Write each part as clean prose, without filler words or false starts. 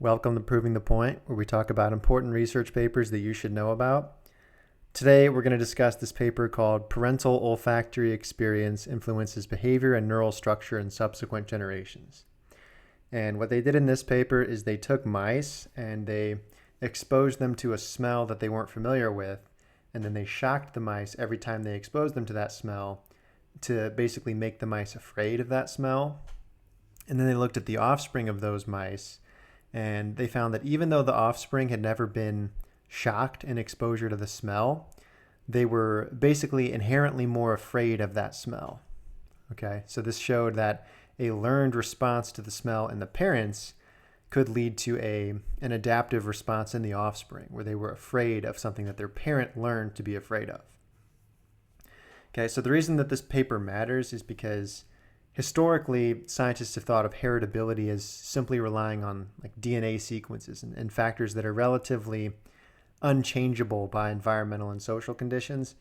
Welcome to Proving the Point, where we talk about important research papers that you should know about. Today, we're going to discuss this paper called Parental Olfactory Experience Influences Behavior and Neural Structure in Subsequent Generations. And what they did in this paper is they took mice and they exposed them to a smell that they weren't familiar with, and then they shocked the mice every time they exposed them to that smell to basically make the mice afraid of that smell. And then they looked at the offspring of those mice, and they found that even though the offspring had never been shocked in exposure to the smell, they were basically inherently more afraid of that smell. Okay, so this showed that a learned response to the smell in the parents could lead to an adaptive response in the offspring, where they were afraid of something that their parent learned to be afraid of. Okay, so the reason that this paper matters is because historically, scientists have thought of heritability as simply relying on like DNA sequences and factors that are relatively unchangeable by environmental and social conditions.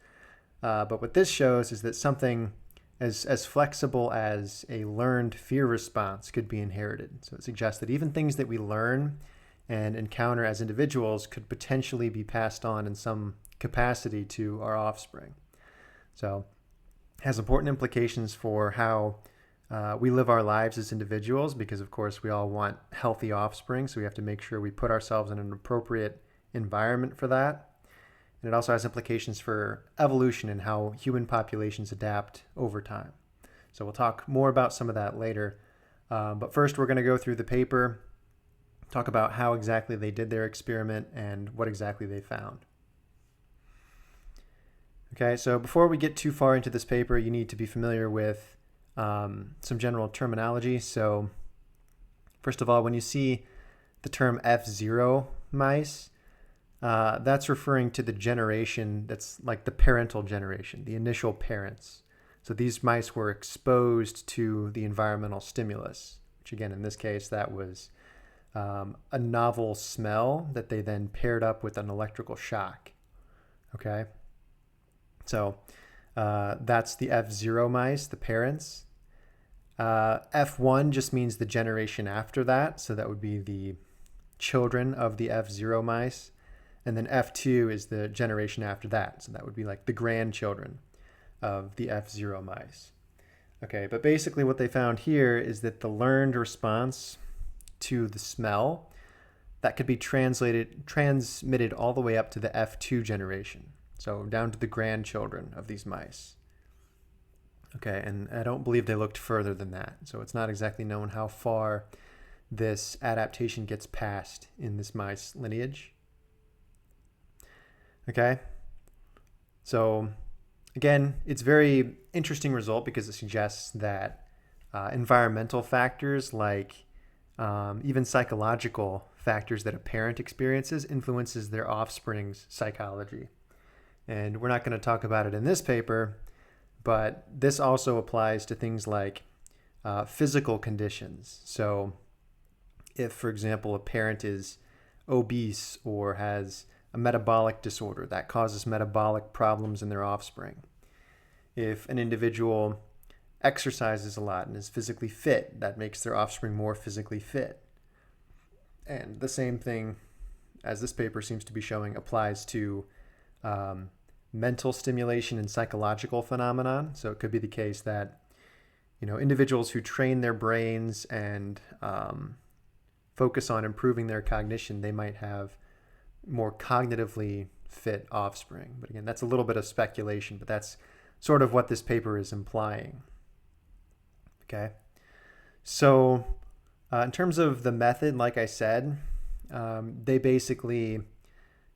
But what this shows is that something as flexible as a learned fear response could be inherited. So it suggests that even things that we learn and encounter as individuals could potentially be passed on in some capacity to our offspring. So it has important implications for how we live our lives as individuals, because of course we all want healthy offspring, so we have to make sure we put ourselves in an appropriate environment for that. And it also has implications for evolution and how human populations adapt over time. So we'll talk more about some of that later. But first we're going to go through the paper, talk about how exactly they did their experiment and what exactly they found. Okay, so before we get too far into this paper, you need to be familiar with some general terminology. So first of all, when you see the term F0 mice, that's referring to the generation that's like the parental generation, the initial parents. So these mice were exposed to the environmental stimulus, which again, in this case, that was a novel smell that they then paired up with an electrical shock. Okay, so that's the F0 mice, the parents. F1 just means the generation after that, so that would be the children of the F0 mice. And then F2 is the generation after that, so that would be like the grandchildren of the F0 mice. Okay, but basically what they found here is that the learned response to the smell, that could be transmitted all the way up to the F2 generation, so down to the grandchildren of these mice. Okay, and I don't believe they looked further than that, so it's not exactly known how far this adaptation gets passed in this mice lineage. Okay, so again, it's a very interesting result because it suggests that environmental factors like even psychological factors that a parent experiences influences their offspring's psychology. And we're not going to talk about it in this paper, but this also applies to things like physical conditions. So if, for example, a parent is obese or has a metabolic disorder, that causes metabolic problems in their offspring. If an individual exercises a lot and is physically fit, that makes their offspring more physically fit. And the same thing, as this paper seems to be showing, applies to mental stimulation and psychological phenomenon. So it could be the case that, individuals who train their brains and focus on improving their cognition, they might have more cognitively fit offspring. But again, that's a little bit of speculation, but that's sort of what this paper is implying. Okay. So in terms of the method, like I said, they basically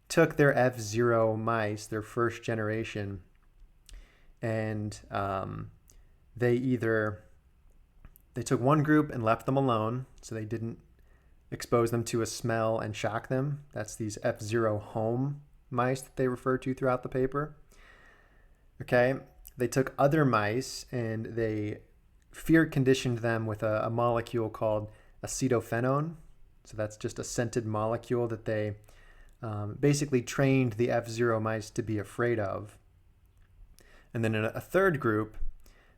took their F0 mice, their first generation, and they took one group and left them alone, so they didn't expose them to a smell and shock them. That's these F0 home mice that they refer to throughout the paper. Okay, they took other mice and they fear conditioned them with a molecule called acetophenone. So that's just a scented molecule that they basically trained the F0 mice to be afraid of. And then in a third group,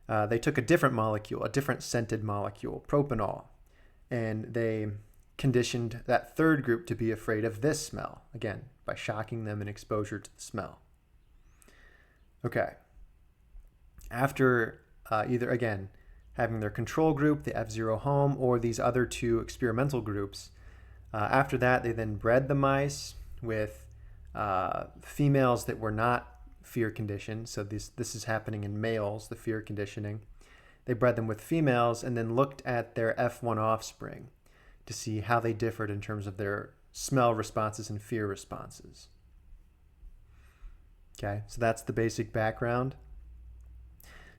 they took a different molecule, a different scented molecule, propanol, and they conditioned that third group to be afraid of this smell, again, by shocking them in exposure to the smell. Okay. After either, again, having their control group, the F0 home, or these other two experimental groups, after that, they then bred the mice with females that were not fear conditioned. So this is happening in males, the fear conditioning. They bred them with females and then looked at their F1 offspring to see how they differed in terms of their smell responses and fear responses. Okay, so that's the basic background.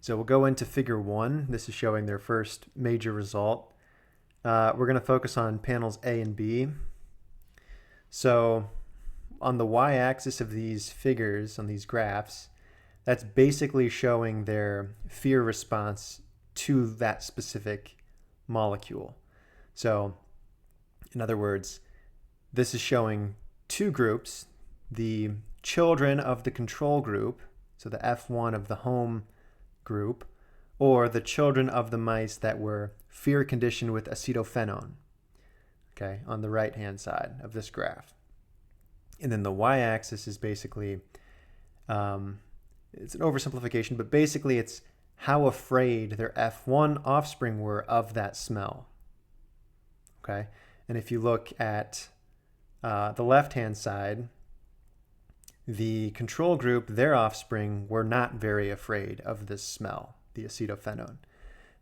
So we'll go into figure 1. This is showing their first major result. We're going to focus on panels A and B. So on the y-axis of these figures, on these graphs, that's basically showing their fear response to that specific molecule. So in other words, this is showing two groups, the children of the control group, so the F1 of the home group, or the children of the mice that were fear conditioned with acetophenone, okay, on the right-hand side of this graph. And then the y-axis is basically, it's an oversimplification, but basically it's how afraid their F1 offspring were of that smell, okay? And if you look at the left-hand side, the control group, their offspring, were not very afraid of this smell, the acetophenone.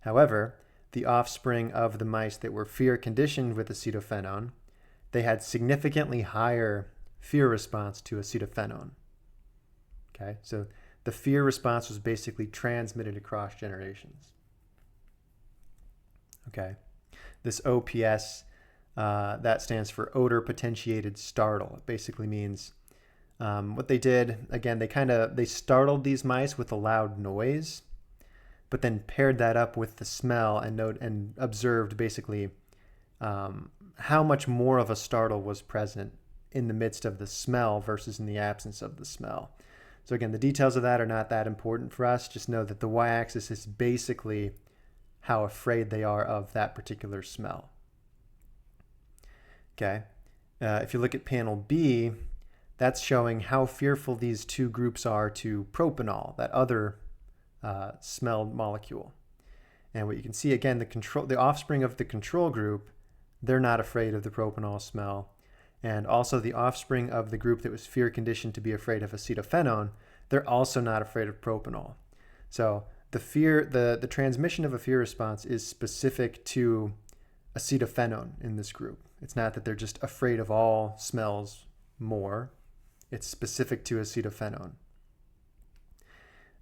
However, the offspring of the mice that were fear conditioned with acetophenone, they had significantly higher fear response to acetophenone. Okay, so the fear response was basically transmitted across generations. Okay, this OPS, that stands for odor potentiated startle. It basically means what they did, again, they startled these mice with a loud noise, but then paired that up with the smell and observed basically how much more of a startle was present in the midst of the smell versus in the absence of the smell. So again, the details of that are not that important for us. Just know that the y-axis is basically how afraid they are of that particular smell. Okay, if you look at panel B, that's showing how fearful these two groups are to propanol, that other smelled molecule. And what you can see, again, the offspring of the control group, they're not afraid of the propanol smell. And also the offspring of the group that was fear conditioned to be afraid of acetophenone, they're also not afraid of propanol. So the transmission of a fear response is specific to acetophenone in this group. It's not that they're just afraid of all smells more. It's specific to acetophenone.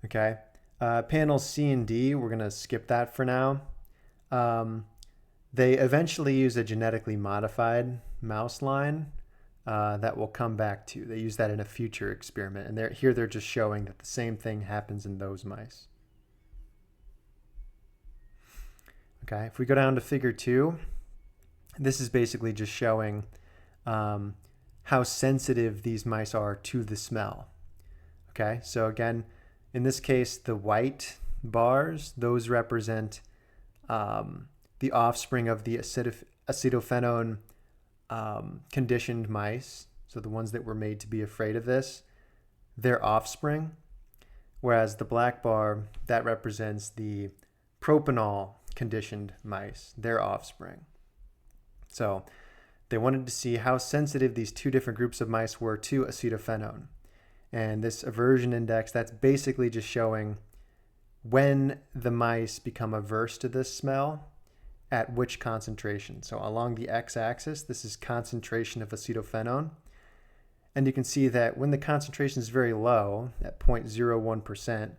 Okay, panels C and D, we're going to skip that for now. They eventually use a genetically modified mouse line that we'll come back to. They use that in a future experiment, and here they're just showing that the same thing happens in those mice. Okay, if we go down to figure 2, this is basically just showing how sensitive these mice are to the smell. Okay, so again, in this case, the white bars, those represent the offspring of the acetophenone conditioned mice, so the ones that were made to be afraid of this, their offspring, whereas the black bar, that represents the propanol conditioned mice, their offspring. So they wanted to see how sensitive these two different groups of mice were to acetophenone. And this aversion index, that's basically just showing when the mice become averse to this smell, at which concentration. So along the x-axis, this is concentration of acetophenone. And you can see that when the concentration is very low, at 0.01%,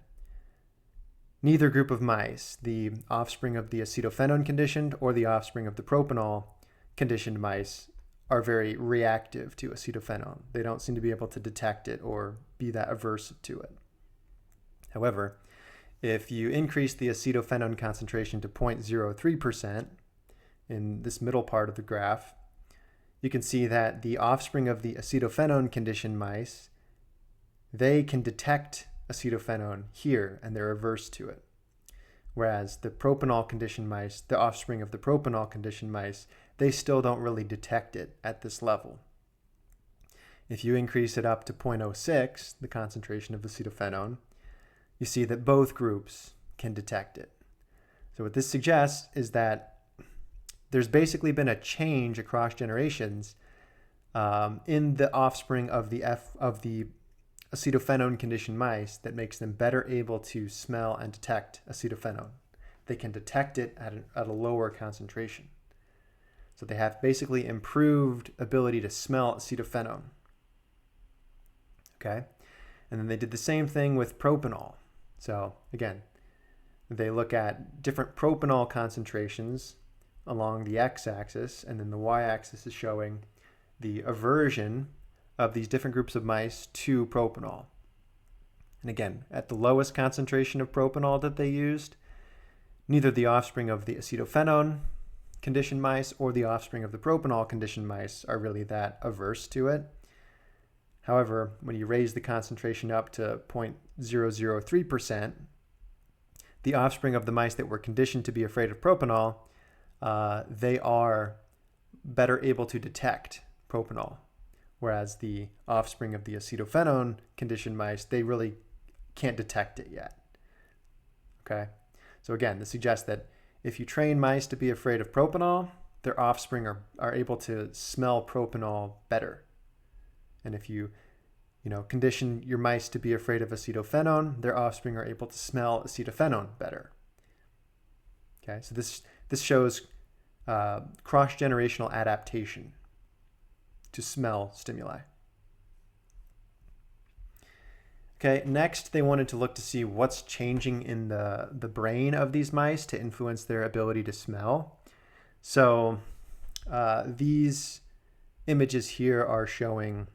neither group of mice, the offspring of the acetophenone conditioned or the offspring of the propanol conditioned mice, are very reactive to acetophenone. They don't seem to be able to detect it or be that averse to it. However, if you increase the acetophenone concentration to 0.03% in this middle part of the graph, you can see that the offspring of the acetophenone conditioned mice, they can detect acetophenone here and they're averse to it. Whereas the propanol conditioned mice, the offspring of the propanol conditioned mice, they still don't really detect it at this level. If you increase it up to 0.06, the concentration of acetophenone, you see that both groups can detect it. So what this suggests is that there's basically been a change across generations in the offspring of the acetophenone conditioned mice that makes them better able to smell and detect acetophenone. They can detect it at a lower concentration. So they have basically improved ability to smell acetophenone. Okay? And then they did the same thing with propanol. So again, they look at different propanol concentrations along the x-axis, and then the y-axis is showing the aversion of these different groups of mice to propanol. And again, at the lowest concentration of propanol that they used, neither the offspring of the acetophenone conditioned mice or the offspring of the propanol conditioned mice are really that averse to it. However, when you raise the concentration up to 0.003%, the offspring of the mice that were conditioned to be afraid of propanol, they are better able to detect propanol. Whereas the offspring of the acetophenone conditioned mice, they really can't detect it yet. Okay? So again, this suggests that if you train mice to be afraid of propanol, their offspring are able to smell propanol better. And if you condition your mice to be afraid of acetophenone, their offspring are able to smell acetophenone better. Okay, so this shows cross-generational adaptation to smell stimuli. Okay, next they wanted to look to see what's changing in the brain of these mice to influence their ability to smell. So these images here are showing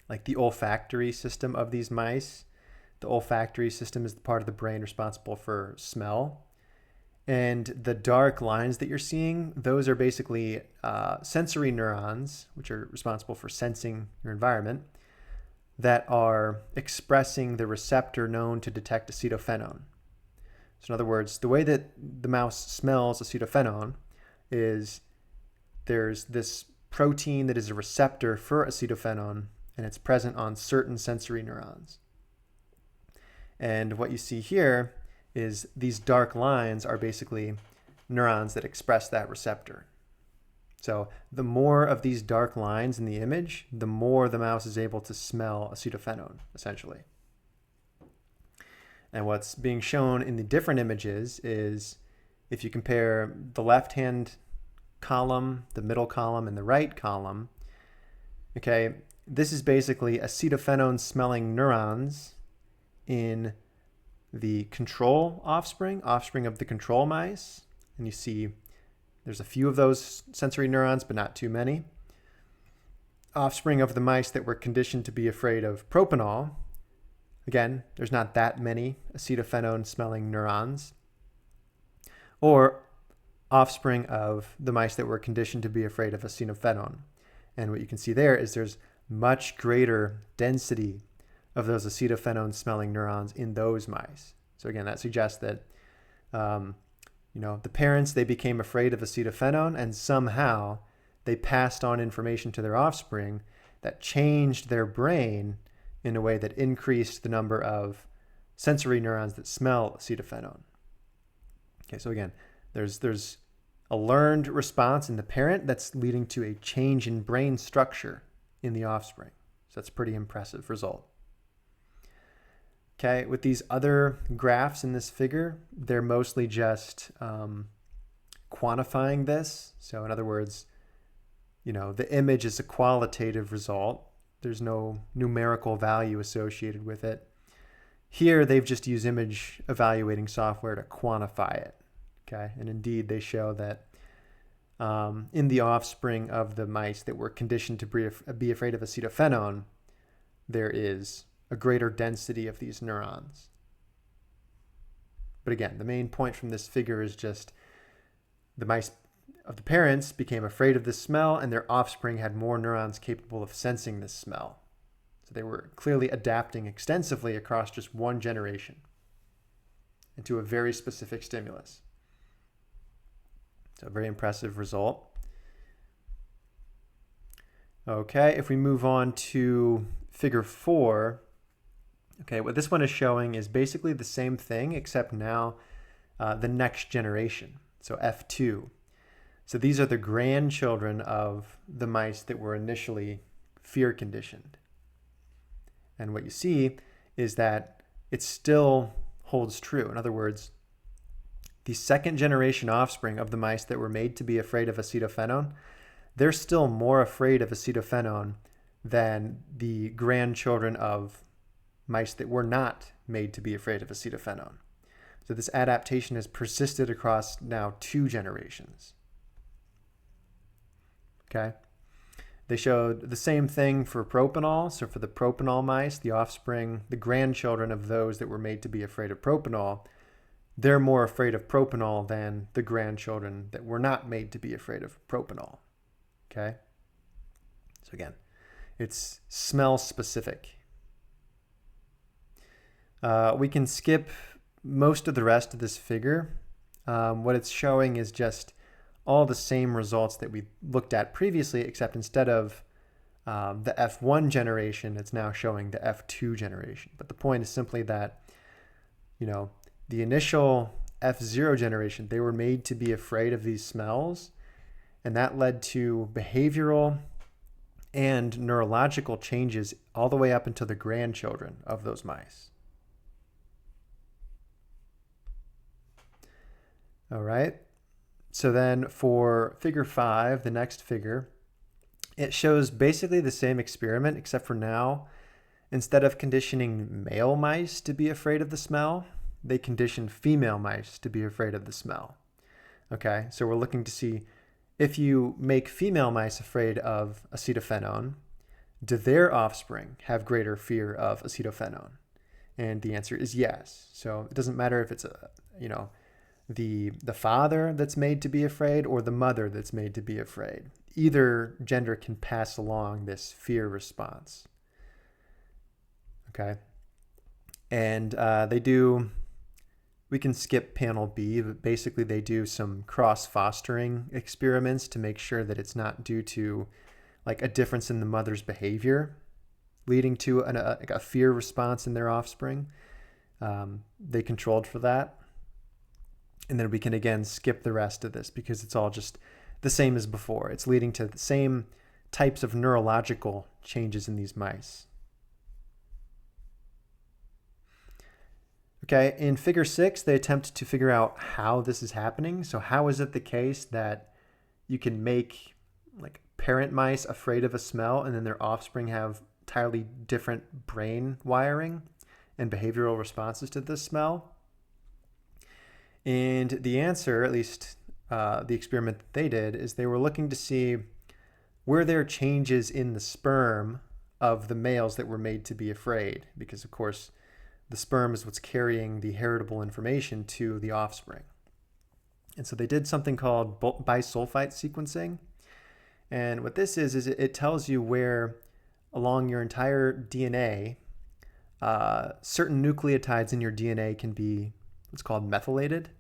like the olfactory system of these mice. The olfactory system is the part of the brain responsible for smell. And the dark lines that you're seeing, those are basically sensory neurons, which are responsible for sensing your environment, that are expressing the receptor known to detect acetophenone. So in other words, the way that the mouse smells acetophenone is there's this protein that is a receptor for acetophenone, and it's present on certain sensory neurons. And what you see here is these dark lines are basically neurons that express that receptor. So the more of these dark lines in the image, the more the mouse is able to smell acetophenone, essentially. And what's being shown in the different images is if you compare the left-hand column, the middle column, and the right column, okay, this is basically acetophenone smelling neurons in the control offspring of the control mice. And you see there's a few of those sensory neurons, but not too many. Offspring of the mice that were conditioned to be afraid of propanol. Again, there's not that many acetophenone smelling neurons. Or offspring of the mice that were conditioned to be afraid of acetophenone. And what you can see there is there's much greater density of those acetophenone smelling neurons in those mice. So again, that suggests that the parents, they became afraid of acetophenone, and somehow they passed on information to their offspring that changed their brain in a way that increased the number of sensory neurons that smell acetophenone. Okay, so again, there's a learned response in the parent that's leading to a change in brain structure in the offspring. So that's a pretty impressive result. Okay, with these other graphs in this figure, they're mostly just quantifying this. So in other words, the image is a qualitative result. There's no numerical value associated with it. Here, they've just used image evaluating software to quantify it. Okay, and indeed, they show that in the offspring of the mice that were conditioned to be afraid of acetophenone, there is a greater density of these neurons. But again, the main point from this figure is just the mice of the parents became afraid of the smell, and their offspring had more neurons capable of sensing this smell. So they were clearly adapting extensively across just one generation. and to a very specific stimulus. So a very impressive result. Okay, if we move on to figure 4, okay, what this one is showing is basically the same thing, except now the next generation, so F2. So these are the grandchildren of the mice that were initially fear conditioned. And what you see is that it still holds true. In other words, the second generation offspring of the mice that were made to be afraid of acetophenone, they're still more afraid of acetophenone than the grandchildren of mice that were not made to be afraid of acetophenone. So this adaptation has persisted across now 2 generations. Okay. They showed the same thing for propanol. So for the propanol mice, the offspring, the grandchildren of those that were made to be afraid of propanol, they're more afraid of propanol than the grandchildren that were not made to be afraid of propanol. Okay. So again, it's smell specific. We can skip most of the rest of this figure. What it's showing is just all the same results that we looked at previously, except instead of the F1 generation, it's now showing the F2 generation. But the point is simply that, the initial F0 generation, they were made to be afraid of these smells, and that led to behavioral and neurological changes all the way up until the grandchildren of those mice. All right. So then for figure 5, the next figure, it shows basically the same experiment, except for now, instead of conditioning male mice to be afraid of the smell, they condition female mice to be afraid of the smell. Okay, so we're looking to see if you make female mice afraid of acetophenone, do their offspring have greater fear of acetophenone? And the answer is yes. So it doesn't matter if it's the father that's made to be afraid or the mother that's made to be afraid. Either gender can pass along this fear response. Okay. And we can skip panel B, but basically they do some cross-fostering experiments to make sure that it's not due to like a difference in the mother's behavior leading to a fear response in their offspring. They controlled for that. And then we can again skip the rest of this because it's all just the same as before. It's leading to the same types of neurological changes in these mice. Okay, in figure 6, they attempt to figure out how this is happening. So how is it the case that you can make like parent mice afraid of a smell and then their offspring have entirely different brain wiring and behavioral responses to this smell? And the answer, at least the experiment that they did, is they were looking to see were there changes in the sperm of the males that were made to be afraid, because of course the sperm is what's carrying the heritable information to the offspring. And so they did something called bisulfite sequencing. And what this is it tells you where along your entire DNA, certain nucleotides in your DNA can be what's called methylated,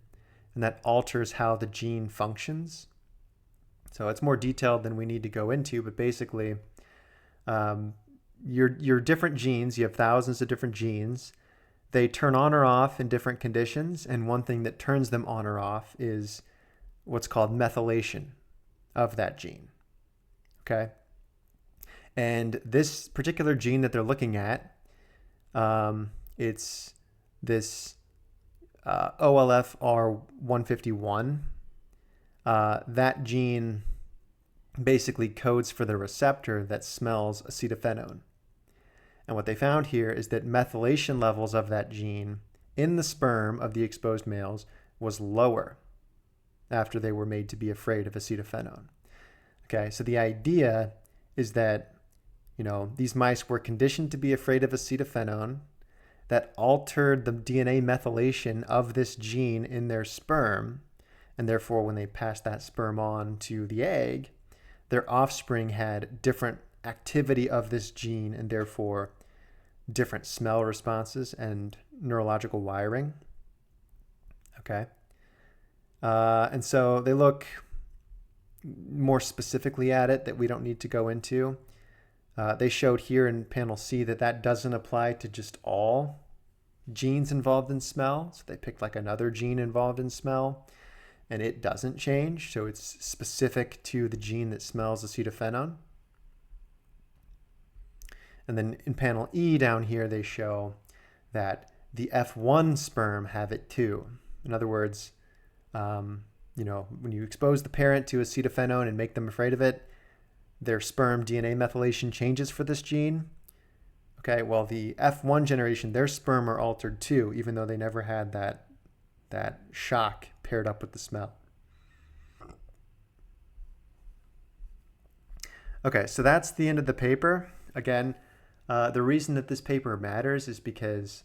and that alters how the gene functions. So it's more detailed than we need to go into, but basically your different genes, you have thousands of different genes, they turn on or off in different conditions, and one thing that turns them on or off is what's called methylation of that gene. Okay? And this particular gene that they're looking at, it's this OLFR151. That gene basically codes for the receptor that smells acetophenone. And what they found here is that methylation levels of that gene in the sperm of the exposed males was lower after they were made to be afraid of acetophenone. Okay, so the idea is that, these mice were conditioned to be afraid of acetophenone, that altered the DNA methylation of this gene in their sperm, and therefore when they passed that sperm on to the egg, their offspring had different activity of this gene and therefore different smell responses and neurological wiring. Okay. And so they look more specifically at it that we don't need to go into. They showed here in panel C that that doesn't apply to just all genes involved in smell. So they picked like another gene involved in smell, and it doesn't change. So it's specific to the gene that smells acetophenone. And then in panel E down here, they show that the F1 sperm have it too. In other words, when you expose the parent to acetophenone and make them afraid of it, their sperm DNA methylation changes for this gene. Okay, well, the F1 generation, their sperm are altered too, even though they never had that shock paired up with the smell. Okay, so that's the end of the paper. Again, the reason that this paper matters is because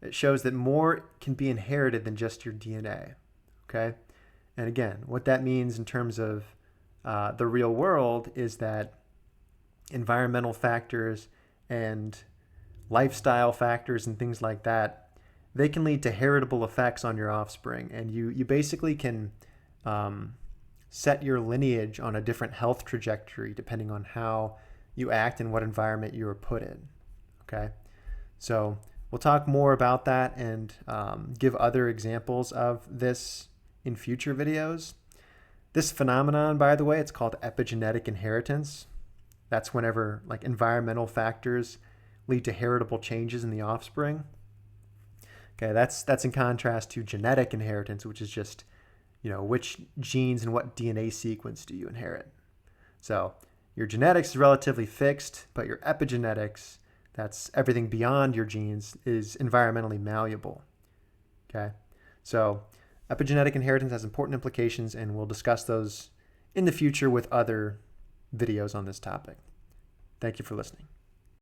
it shows that more can be inherited than just your DNA. Okay, and again, what that means in terms of the real world is that environmental factors and lifestyle factors and things like that, they can lead to heritable effects on your offspring. And you basically can set your lineage on a different health trajectory depending on how you act and what environment you were put in. Okay, so we'll talk more about that and give other examples of this in future videos. This phenomenon, by the way, it's called epigenetic inheritance. That's whenever like environmental factors lead to heritable changes in the offspring. Okay, that's in contrast to genetic inheritance, which is just, which genes and what DNA sequence do you inherit. So your genetics is relatively fixed, but your epigenetics, that's everything beyond your genes, is environmentally malleable. Okay, so epigenetic inheritance has important implications, and we'll discuss those in the future with other videos on this topic. Thank you for listening.